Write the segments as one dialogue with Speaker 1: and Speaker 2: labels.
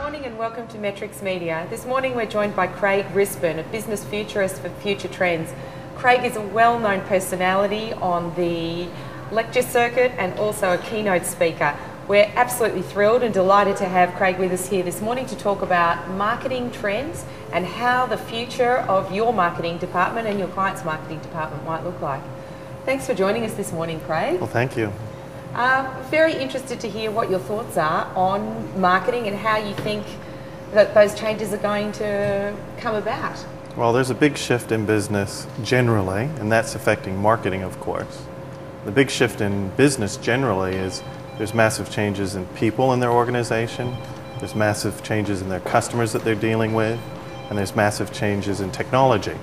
Speaker 1: morning and welcome to MetrixMedia. This morning we're joined by Craig Rispin, a business futurist for FutureTrends. Craig is a well-known personality on the lecture circuit and also a keynote speaker. We're absolutely thrilled and delighted to have Craig with us here this morning to talk about marketing trends and how the future of your marketing department and your client's marketing department might look like. Thanks for joining us this morning, Craig.
Speaker 2: Well, thank you.
Speaker 1: Very interested to hear what your thoughts are on marketing and how you think that those changes are going to come about.
Speaker 2: Well, there's a big shift in business generally, and that's affecting marketing, of course. The big shift in business generally is there's massive changes in people in their organization, there's massive changes in their customers that they're dealing with, and there's massive changes in technology.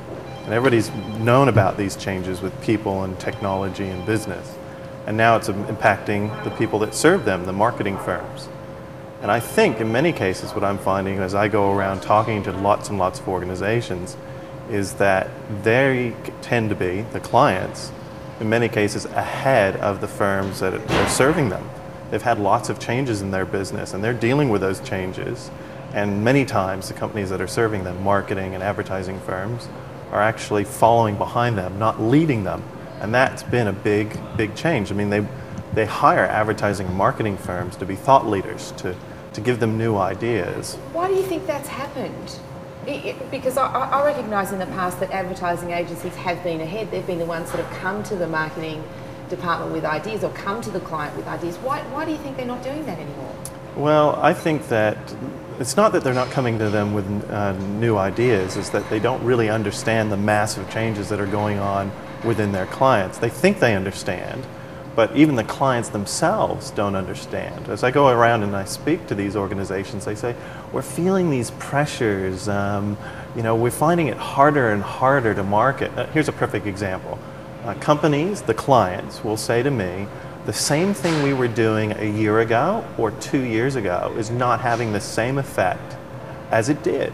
Speaker 2: And everybody's known about these changes with people and technology and business. And now it's impacting the people that serve them, the marketing firms. And I think in many cases what I'm finding as I go around talking to lots and lots of organizations is that they tend to be, the clients, in many cases ahead of the firms that are serving them. They've had lots of changes in their business and they're dealing with those changes. And many times the companies that are serving them, marketing and advertising firms, are actually following behind them, not leading them. And that's been a big, big change. I mean, they hire advertising and marketing firms to be thought leaders, to give them new ideas.
Speaker 1: Why do you think that's happened? Because I recognise in the past that advertising agencies have been ahead. They've been the ones that have come to the marketing department with ideas or come to the client with ideas. Why do you think they're not doing that anymore?
Speaker 2: Well, I think that it's not that they're not coming to them with new ideas, it's that they don't really understand the massive changes that are going on within their clients. They think they understand, but even the clients themselves don't understand. As I go around and I speak to these organizations, they say, we're feeling these pressures, we're finding it harder and harder to market. Here's a perfect example. Companies, the clients, will say to me, the same thing we were doing a year ago or 2 years ago is not having the same effect as it did.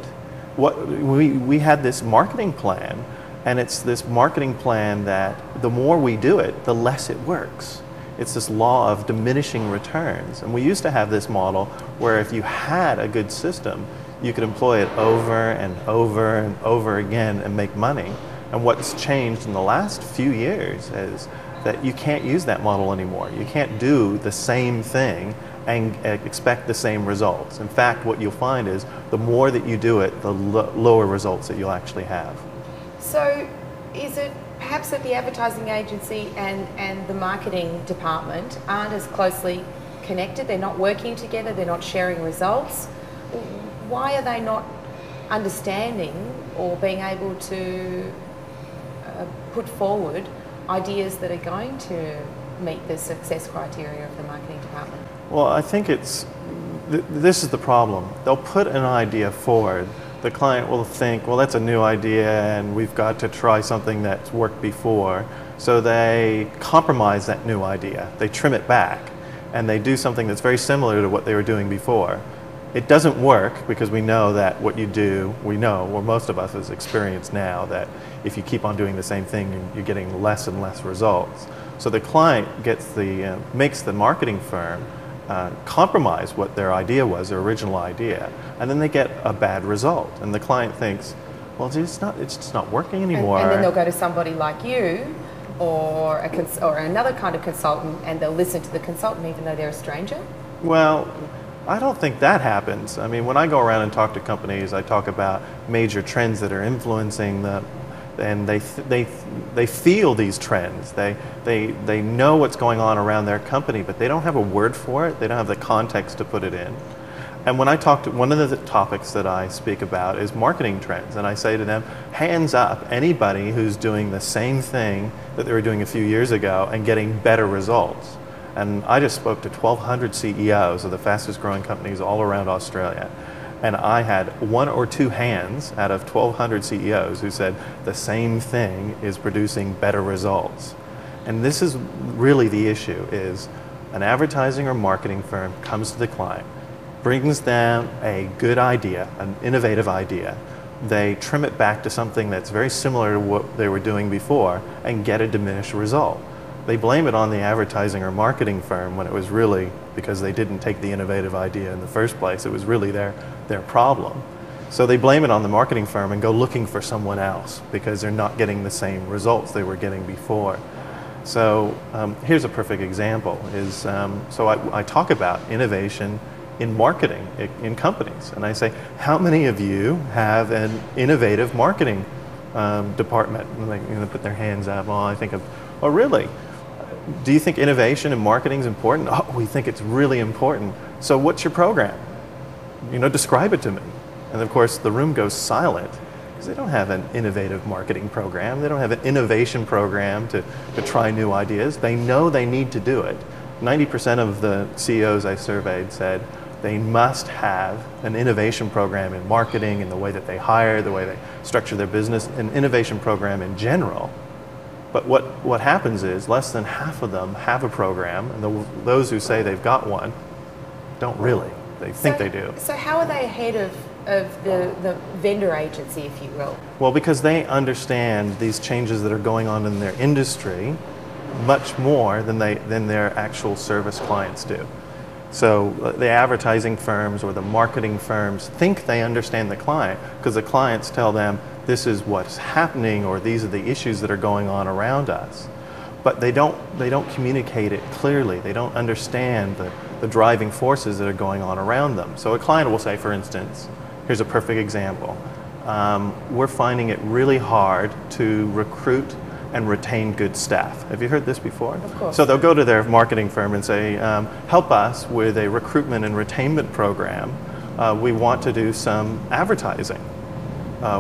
Speaker 2: We had this marketing plan, and it's this marketing plan that the more we do it, the less it works. It's this law of diminishing returns. And we used to have this model where if you had a good system, you could employ it over and over and over again and make money. And what's changed in the last few years is that you can't use that model anymore. You can't do the same thing and expect the same results. In fact, what you'll find is the more that you do it, the lower results that you'll actually have.
Speaker 1: So is it perhaps that the advertising agency and the marketing department aren't as closely connected? They're not working together, they're not sharing results. Why are they not understanding or being able to put forward ideas that are going to meet the success criteria of the marketing department? Well,
Speaker 2: I think this is the problem. They'll put an idea forward. The client will think, well, that's a new idea and we've got to try something that's worked before. So they compromise that new idea. They trim it back and they do something that's very similar to what they were doing before. It doesn't work because we know that what you do, we know, or most of us has experienced now, that if you keep on doing the same thing, you're getting less and less results. So the client makes the marketing firm compromise what their idea was, their original idea, and then they get a bad result. And the client thinks, well, it's just not working anymore.
Speaker 1: And then they'll go to somebody like you or another kind of consultant and they'll listen to the consultant even though they're a stranger?
Speaker 2: Well, I don't think that happens. I mean, when I go around and talk to companies, I talk about major trends that are influencing them, and they feel these trends. They know what's going on around their company, but they don't have a word for it. They don't have the context to put it in. And when I talk to, one of the topics that I speak about is marketing trends, and I say to them, hands up anybody who's doing the same thing that they were doing a few years ago and getting better results. And I just spoke to 1,200 CEOs of the fastest growing companies all around Australia. And I had 1 or 2 hands out of 1,200 CEOs who said the same thing is producing better results. And this is really the issue, is an advertising or marketing firm comes to the client, brings them a good idea, an innovative idea. They trim it back to something that's very similar to what they were doing before and get a diminished result. they blame it on the advertising or marketing firm when it was really because they didn't take the innovative idea in the first place. It was really their problem. So they blame it on the marketing firm and go looking for someone else because they're not getting the same results they were getting before. So here's a perfect example. So I talk about innovation in marketing in companies, and I say, how many of you have an innovative marketing department? And they put their hands up. Well, I think of, oh really? Do you think innovation in marketing is important? Oh, we think it's really important. So what's your program? Describe it to me. And of course, the room goes silent because they don't have an innovative marketing program. They don't have an innovation program to try new ideas. They know they need to do it. 90% of the CEOs I surveyed said they must have an innovation program in marketing, in the way that they hire, the way they structure their business, an innovation program in general. But what happens is less than half of them have a program, and those who say they've got one don't really. They think they do.
Speaker 1: So how are they ahead of the vendor agency, if you will?
Speaker 2: Well, because they understand these changes that are going on in their industry much more than their actual service clients do. So the advertising firms or the marketing firms think they understand the client because the clients tell them this is what's happening or these are the issues that are going on around us. But they don't communicate it clearly. They don't understand the driving forces that are going on around them. So a client will say, for instance, here's a perfect example. We're finding it really hard to recruit and retain good staff. Have you heard this before?
Speaker 1: Of course.
Speaker 2: So they'll go to their marketing firm and say, help us with a recruitment and retainment program. We want to do some advertising.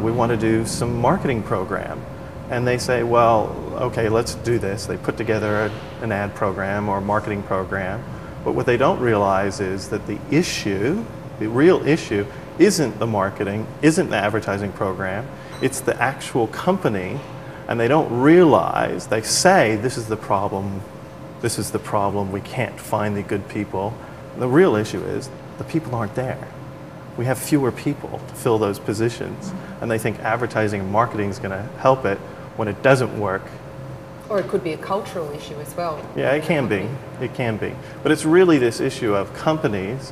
Speaker 2: We want to do some marketing program. And they say, well, okay, let's do this. They put together an ad program or a marketing program. But what they don't realize is that the real issue, isn't the marketing, isn't the advertising program, it's the actual company. And they don't realize, they say, this is the problem, we can't find the good people. The real issue is the people aren't there. We have fewer people to fill those positions. And they think advertising and marketing is going to help it when it doesn't work.
Speaker 1: Or it could be a cultural issue as well.
Speaker 2: Yeah, it can be. It can be. But it's really this issue of companies,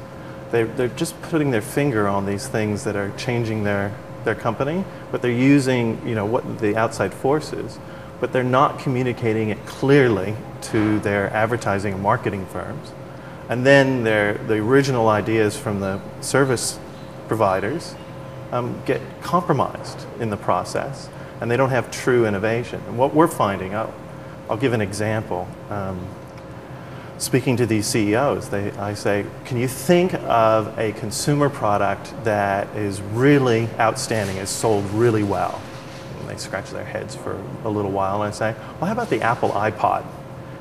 Speaker 2: they're just putting their finger on these things that are changing their company, but they're using what the outside forces, but they're not communicating it clearly to their advertising and marketing firms. And then the original ideas from the service providers get compromised in the process, and they don't have true innovation. And what we're finding, I'll give an example. Speaking to these CEOs, I say, can you think of a consumer product that is really outstanding, is sold really well? And they scratch their heads for a little while, and I say, well, how about the Apple iPod?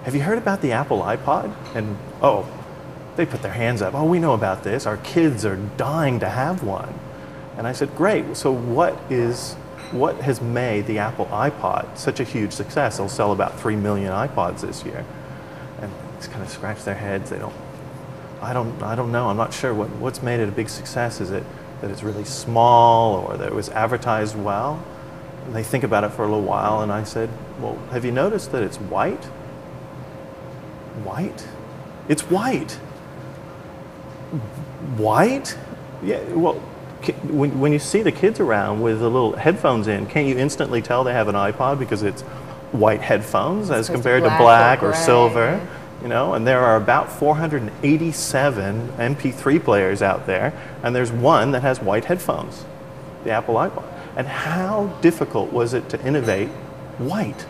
Speaker 2: Have you heard about the Apple iPod? And oh, they put their hands up. Oh, we know about this. Our kids are dying to have one. And I said, great. So what has made the Apple iPod such a huge success? They'll sell about 3 million iPods this year. And they kind of scratch their heads. I don't know. I'm not sure what's made it a big success. Is it that it's really small or that it was advertised well? And they think about it for a little while, and I said, well, have you noticed that it's white? White? It's white. White? Yeah, well, when you see the kids around with the little headphones in, can't you instantly tell they have an iPod because it's white headphones as compared to black or silver? And there are about 487 MP3 players out there, and there's one that has white headphones, the Apple iPod. And how difficult was it to innovate white?